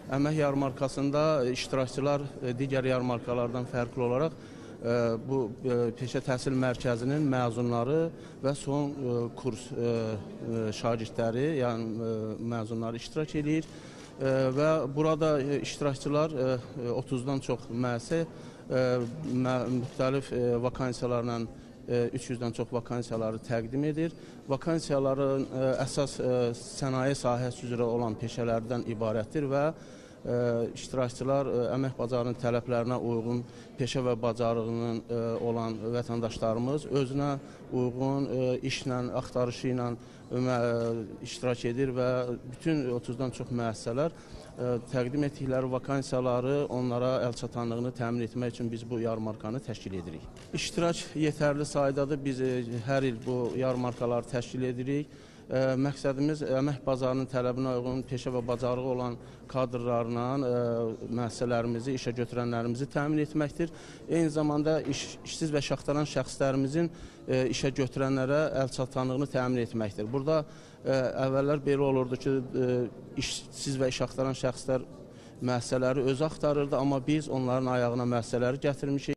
Əmək yarmarkasında iştirakçılar digər yarmarkalardan fərqli olaraq bu peşə təhsil mərkəzinin məzunları və son kurs şagirdləri, yəni məzunları iştirak edir və burada iştirakçılar 30-dan çox müəssisə müxtəlif vakansiyalarla 300-dən çox vakansiyaları təqdim edir. Vakansiyaların əsas sənaye sahəsi üzrə olan peşələrdən ibarətdir və iştirakçılar əmək bazarının tələblərinə uyğun peşə və bacarığının olan vətəndaşlarımız özünə uyğun işlə, axtarışı ilə iştirak edir və bütün 30-dan çox müəssisələr təqdim etdikləri vakansiyaları onlara əlçatanlığını təmin etmək üçün biz bu yarmarkanı təşkil edirik. İştirak yetərli saydadır. Biz hər il bu yarmarkaları təşkil edirik. Məqsədimiz əmək bazarının tələbinə uyğun peşə və bacarığı olan kadrlarla müəssisələrimizi, işə götürənlərimizi təmin etməkdir. Eyni zamanda işsiz və işaxtaran şəxslərimizin işə götürənlərə əlçatanlığını təmin etməkdir. Burada əvvəllər belə olurdu ki, işsiz və işaxtaran şəxslər müəssisələri özü axtarırdı, amma biz onların ayağına müəssisələri gətirmişik.